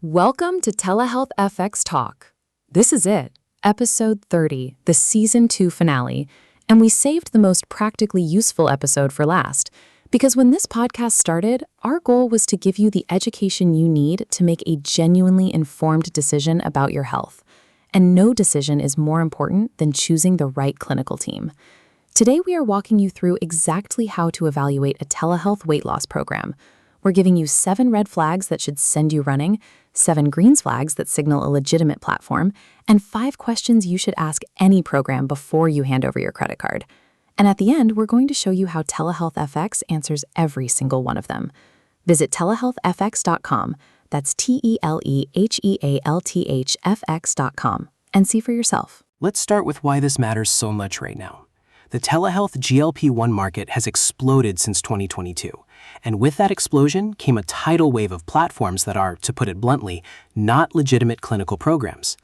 Welcome to TelehealthFX Talk. This is it, episode 30, the season 2 finale, and we saved the most practically useful episode for last, because when this podcast started, our goal was to give you the education you need to make a genuinely informed decision about your health. And no decision is more important than choosing the right clinical team. Today we are walking you through exactly how to evaluate a telehealth weight loss program. We're giving you 7 red flags that should send you running, 7 green flags that signal a legitimate platform, and 5 questions you should ask any program before you hand over your credit card. And at the end, we're going to show you how TelehealthFX answers every single one of them. Visit TelehealthFX.com, that's TelehealthFX.com, and see for yourself. Let's start with why this matters so much right now. The telehealth GLP-1 market has exploded since 2022, and with that explosion came a tidal wave of platforms that are, to put it bluntly, not legitimate clinical programs.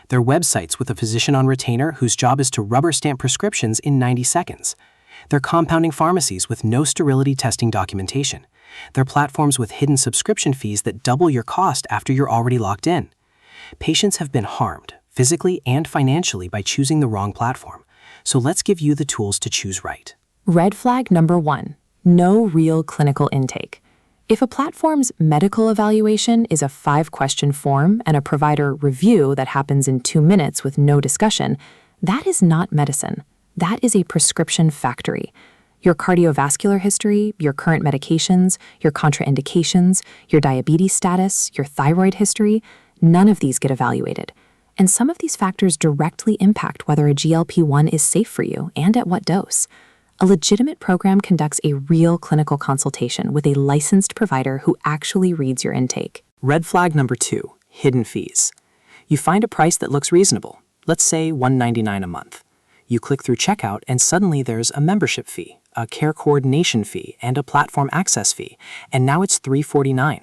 They're websites with a physician on retainer whose job is to rubber stamp prescriptions in 90 seconds. They're compounding pharmacies with no sterility testing documentation. They're platforms with hidden subscription fees that double your cost after you're already locked in. Patients have been harmed, physically and financially, by choosing the wrong platform. So let's give you the tools to choose right. Red flag number 1, no real clinical intake. If a platform's medical evaluation is a 5-question form and a provider review that happens in 2 minutes with no discussion, that is not medicine. That is a prescription factory. Your cardiovascular history, your current medications, your contraindications, your diabetes status, your thyroid history, none of these get evaluated. And some of these factors directly impact whether a GLP-1 is safe for you and at what dose. A legitimate program conducts a real clinical consultation with a licensed provider who actually reads your intake. Red flag number 2, hidden fees. You find a price that looks reasonable, let's say $199 a month. You click through checkout and suddenly there's a membership fee, a care coordination fee, and a platform access fee, and now it's $349.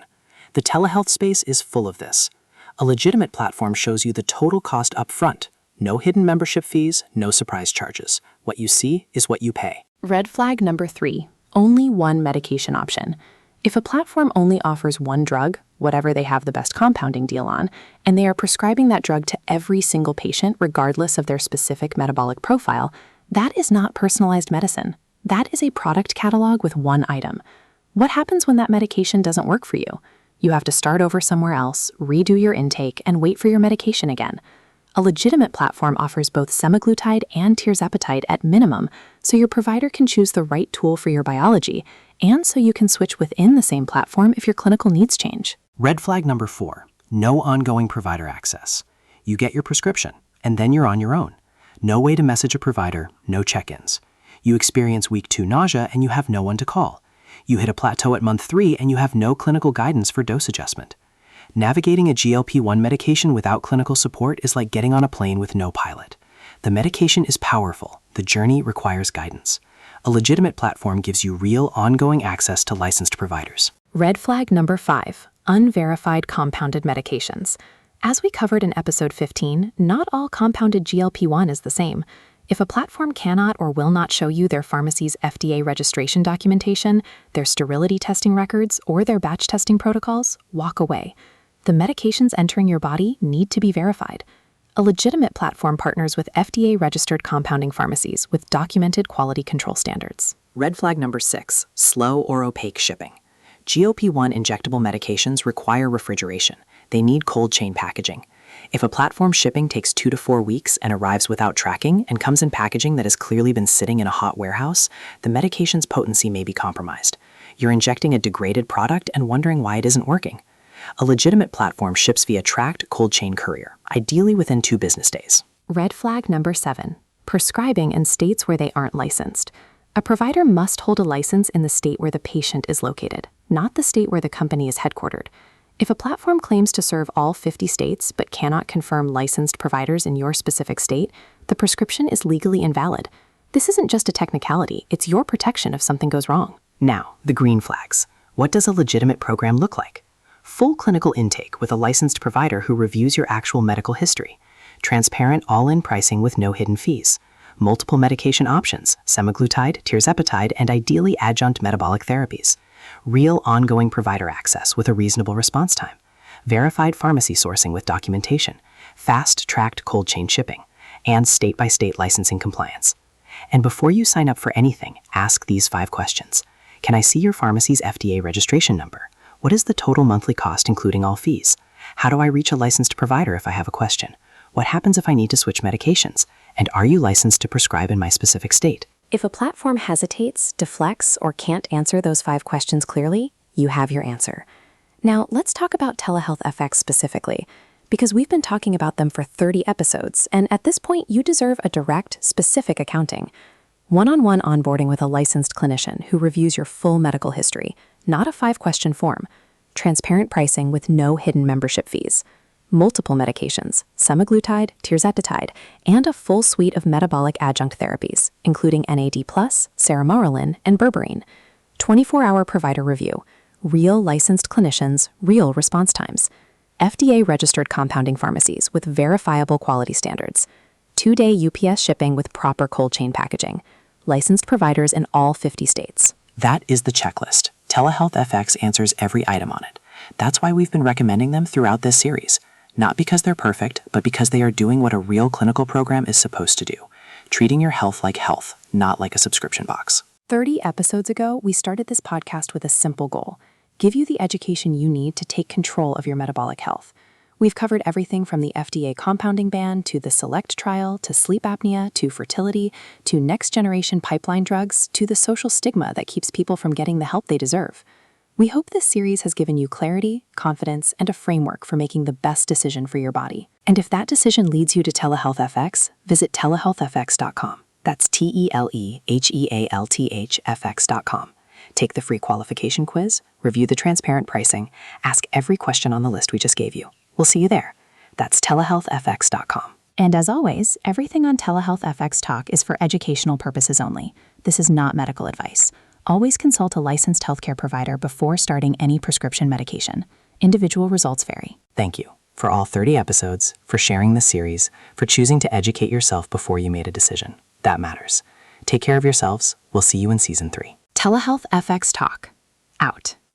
The telehealth space is full of this. A legitimate platform shows you the total cost up front. No hidden membership fees, no surprise charges. What you see is what you pay. Red flag number 3, only one medication option. If a platform only offers one drug, whatever they have the best compounding deal on, and they are prescribing that drug to every single patient regardless of their specific metabolic profile, that is not personalized medicine. That is a product catalog with one item. What happens when that medication doesn't work for you? You have to start over somewhere else, redo your intake, and wait for your medication again. A legitimate platform offers both semaglutide and tirzepatide at minimum, so your provider can choose the right tool for your biology, and so you can switch within the same platform if your clinical needs change. Red flag number 4, no ongoing provider access. You get your prescription, and then you're on your own. No way to message a provider, no check-ins. You experience week 2 nausea and you have no one to call. You hit a plateau at month 3 and you have no clinical guidance for dose adjustment. Navigating a GLP-1 medication without clinical support is like getting on a plane with no pilot. The medication is powerful. The journey requires guidance. A legitimate platform gives you real, ongoing access to licensed providers. Red flag number 5, unverified compounded medications. As we covered in episode 15, not all compounded GLP-1 is the same. If a platform cannot or will not show you their pharmacy's FDA registration documentation, their sterility testing records, or their batch testing protocols, walk away. The medications entering your body need to be verified. A legitimate platform partners with FDA-registered compounding pharmacies with documented quality control standards. Red flag number 6, slow or opaque shipping. GLP-1 injectable medications require refrigeration. They need cold chain packaging. If a platform shipping takes 2 to 4 weeks and arrives without tracking and comes in packaging that has clearly been sitting in a hot warehouse, the medication's potency may be compromised. You're injecting a degraded product and wondering why it isn't working. A legitimate platform ships via tracked cold chain courier, ideally within 2 business days. Red flag number 7, prescribing in states where they aren't licensed. A provider must hold a license in the state where the patient is located, not the state where the company is headquartered. If a platform claims to serve all 50 states but cannot confirm licensed providers in your specific state, the prescription is legally invalid. This isn't just a technicality, it's your protection if something goes wrong. Now, the green flags. What does a legitimate program look like? Full clinical intake with a licensed provider who reviews your actual medical history. Transparent all-in pricing with no hidden fees. Multiple medication options, semaglutide, tirzepatide, and ideally adjunct metabolic therapies. Real ongoing provider access with a reasonable response time. verified pharmacy sourcing with documentation, fast-tracked cold chain shipping, and state-by-state licensing compliance. And before you sign up for anything, ask these 5 questions. Can I see your pharmacy's FDA registration number? What is the total monthly cost including all fees? How do I reach a licensed provider if I have a question? What happens if I need to switch medications? And are you licensed to prescribe in my specific state? If a platform hesitates, deflects, or can't answer those 5 questions clearly, you have your answer. Now, let's talk about TelehealthFX specifically, because we've been talking about them for 30 episodes, and at this point, you deserve a direct, specific accounting. One-on-one onboarding with a licensed clinician who reviews your full medical history, not a 5-question form. Transparent pricing with no hidden membership fees. Multiple medications, semaglutide, tirzepatide, and a full suite of metabolic adjunct therapies, including NAD+, ceramorelin, and berberine. 24-hour provider review. Real licensed clinicians, real response times. FDA-registered compounding pharmacies with verifiable quality standards. 2-day UPS shipping with proper cold chain packaging. Licensed providers in all 50 states. That is the checklist. TelehealthFX answers every item on it. That's why we've been recommending them throughout this series. Not because they're perfect, but because they are doing what a real clinical program is supposed to do. Treating your health like health, not like a subscription box. 30 episodes ago, we started this podcast with a simple goal: give you the education you need to take control of your metabolic health. We've covered everything from the FDA compounding ban to the SELECT trial to sleep apnea to fertility to next-generation pipeline drugs to the social stigma that keeps people from getting the help they deserve. We hope this series has given you clarity, confidence, and a framework for making the best decision for your body. And if that decision leads you to TelehealthFX, visit TelehealthFX.com. That's TelehealthFX.com. Take the free qualification quiz, review the transparent pricing, ask every question on the list we just gave you. We'll see you there. That's TelehealthFX.com. And as always, everything on TelehealthFX Talk is for educational purposes only. This is not medical advice. Always consult a licensed healthcare provider before starting any prescription medication. Individual results vary. Thank you for all 30 episodes, for sharing this series, for choosing to educate yourself before you made a decision. That matters. Take care of yourselves. We'll see you in Season 3. TelehealthFX Talk. Out.